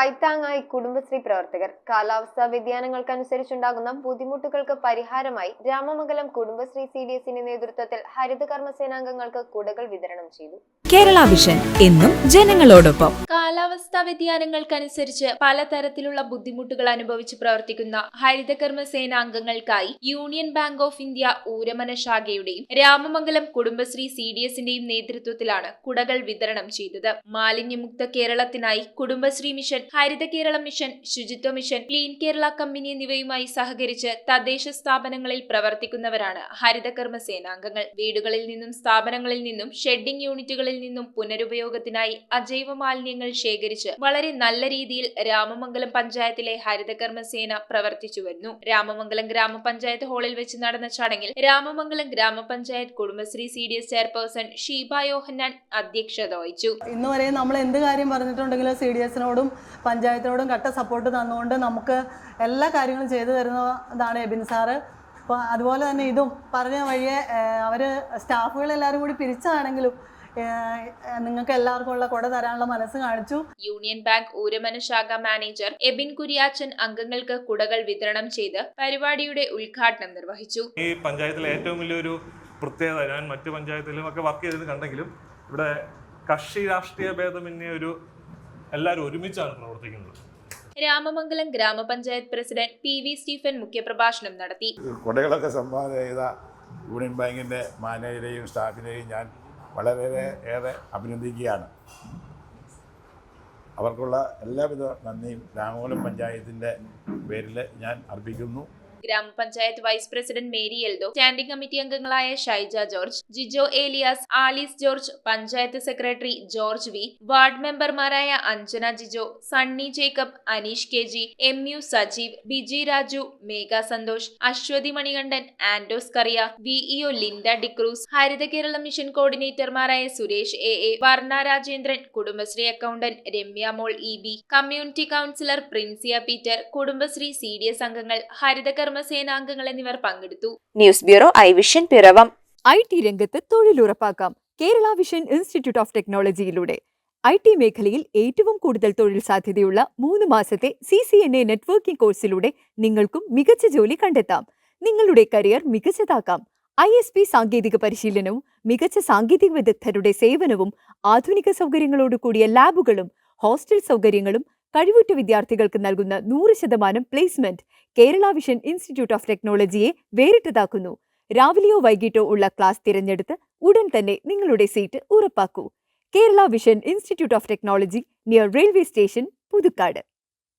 കൈത്താങ്ങായി കുടുംബശ്രീ പ്രവർത്തകർ. കാലാവസ്ഥാ വ്യതിയാനങ്ങൾക്കനുസരിച്ചുണ്ടാകുന്ന ബുദ്ധിമുട്ടുകൾക്ക് പരിഹാരമായി രാമമംഗലം കുടുംബശ്രീ CDSന്റെ നേതൃത്വത്തിൽ ഹരിതകർമ്മ സേനാംഗങ്ങൾക്ക് കുടകൾ വിതരണം ചെയ്തു. കേരള വിഷൻ എന്നും ജനങ്ങളോടൊപ്പം. കാലാവസ്ഥാ വ്യതിയാനങ്ങൾക്കനുസരിച്ച് പലതരത്തിലുള്ള ബുദ്ധിമുട്ടുകൾ അനുഭവിച്ച് പ്രവർത്തിക്കുന്ന ഹരിതകർമ്മ സേനാംഗങ്ങൾക്കായി union bank of India Ooramana ശാഖയുടെയും രാമമംഗലം കുടുംബശ്രീ CDSന്റെയും നേതൃത്വത്തിലാണ് കുടകൾ വിതരണം ചെയ്തത്. മാലിന്യമുക്ത കേരളത്തിനായി Kudumbashree mission, Haritha Keralam mission, Suchitwa mission, clean Kerala company എന്നിവയുമായി സഹകരിച്ച് തദ്ദേശ സ്ഥാപനങ്ങളിൽ പ്രവർത്തിക്കുന്നവരാണ് ഹരിതകർമ്മ സേനാംഗങ്ങൾ. വീടുകളിൽ നിന്നും സ്ഥാപനങ്ങളിൽ നിന്നും ഷെഡിംഗ് യൂണിറ്റുകളിൽ നിന്നും പുനരുപയോഗത്തിനായി അജൈവ മാലിന്യങ്ങൾ ശേഖരിച്ച് വളരെ നല്ല രീതിയിൽ രാമമംഗലം പഞ്ചായത്തിലെ ഹരിതകർമ്മ സേന പ്രവർത്തിച്ചു വരുന്നു. രാമമംഗലം ഗ്രാമപഞ്ചായത്ത് ഹാളിൽ വെച്ച് നടന്ന ചടങ്ങിൽ രാമമംഗലം ഗ്രാമപഞ്ചായത്ത് കുടുംബശ്രീ CDS ചെയർപേഴ്സൺ ഷീബ യോഹന്നാൻ അധ്യക്ഷത വഹിച്ചു. ഇന്ന് വരെ നമ്മൾ എന്ത് കാര്യം പറഞ്ഞിട്ടുണ്ടെങ്കിലും CDSനോടും പഞ്ചായത്തിനോടും കട്ട സപ്പോർട്ട് തന്നുകൊണ്ട് നമുക്ക് എല്ലാ കാര്യങ്ങളും ചെയ്തു തരുന്നതാണ് എബിൻ സാറ്. അപ്പോൾ അതുപോലെ തന്നെ ഇതും പറഞ്ഞ വഴിയെ അവർ സ്റ്റാഫുകളെല്ലാവരും കൂടി പിരിച്ചാണെങ്കിലും നിങ്ങൾക്ക് എല്ലാവർക്കും ഉള്ള കൊട തരാനുള്ള മനസ്സ് കാണിച്ചു. യൂണിയൻ ബാങ്ക് ഊരമന ശാഖ മാനേജർ എബിൻ കുര്യാച്ചൻ അംഗങ്ങൾക്ക് കുടകൾ വിതരണം ചെയ്ത് പരിപാടിയുടെ ഉദ്ഘാടനം നിർവഹിച്ചു. ഈ പഞ്ചായത്തിലെ ഏറ്റവും വലിയൊരു പ്രത്യേകത, ഞാൻ മറ്റു പഞ്ചായത്തിലും ഒക്കെ വർക്ക് ചെയ്ത് കണ്ടെങ്കിലും ഇവിടെ കക്ഷി രാഷ്ട്രീയ ഭേദമന്യേ എല്ലാവരും ഒരുമിച്ചാണ് പ്രവർത്തിക്കുന്നത്. രാമമംഗലം ഗ്രാമപഞ്ചായത്ത് പ്രസിഡന്റ് PV സ്റ്റീഫൻ മുഖ്യപ്രഭാഷണം നടത്തി. കൊടകളൊക്കെ സംഭാവന ചെയ്ത യൂണിയൻ ബാങ്കിൻ്റെ മാനേജരെയും സ്റ്റാഫിനെയും ഞാൻ വളരെയേറെ അഭിനന്ദിക്കുകയാണ്. അവർക്കുള്ള എല്ലാവിധ നന്ദിയും രാമമംഗലം പഞ്ചായത്തിൻ്റെ പേരിൽ ഞാൻ അർപ്പിക്കുന്നു. ഗ്രാമപഞ്ചായത്ത് vice president Mary Eldho, standing committee അംഗങ്ങളായ Shaija George, Jijo Elias, Alice George, panchayat secretary George V, ward മെമ്പർമാരായ Anjana Jijo, Sunny Jacob, Aneesh KG, MU Sajeev, Biji Raju, Megha Santhosh, Aswathy Manikandan, Andos Kuriya, VEO Linda D'Cruz, Haritha Keralam mission കോർഡിനേറ്റർമാരായ Suresh AA, Varna Rajendran, Kudumbashree accountant Ramya Mol EB, community councillor Princia Peter, Kudumbashree CDS അംഗങ്ങൾ, ഹരിതകർമ്മ സേനാംഗങ്ങൾ എന്നിവർ പങ്കെടുത്തു. News bureau iVision Piravom. IT രംഗത്ത് തൊഴിലുറപ്പാക്കാം കേരള വിഷൻ ഇൻസ്റ്റിറ്റ്യൂട്ട് ഓഫ് ടെക്നോളജിയിലൂടെ. IT മേഖലയിൽ ഏറ്റവും കൂടുതൽ തൊഴിൽ സാധ്യതയുള്ള 3 മാസത്തെ CCNA നെറ്റ്വർക്കിംഗ് കോഴ്സിലൂടെ നിങ്ങൾക്കും മികച്ച ജോലി കണ്ടെത്താം. നിങ്ങളുടെ കരിയർ മികച്ചതാക്കാം. ISP സാങ്കേതിക പരിശീലനവും മികച്ച സാങ്കേതിക വിദഗ്ധരുടെ സേവനവും ആധുനിക സൗകര്യങ്ങളോടുകൂടിയ ലാബുകളും ഹോസ്റ്റൽ സൗകര്യങ്ങളും കഴിവുറ്റ വിദ്യാർത്ഥികൾക്ക് നൽകുന്ന 100% placement Kerala vision institute of ടെക്നോളജിയെ വേറിട്ടതാക്കുന്നു. രാവിലെയോ വൈകിട്ടോ ഉള്ള ക്ലാസ് തിരഞ്ഞെടുത്ത് ഉടൻ തന്നെ നിങ്ങളുടെ സീറ്റ് ഉറപ്പാക്കൂ. Kerala vision institute of technology, near railway station, Puthukkad.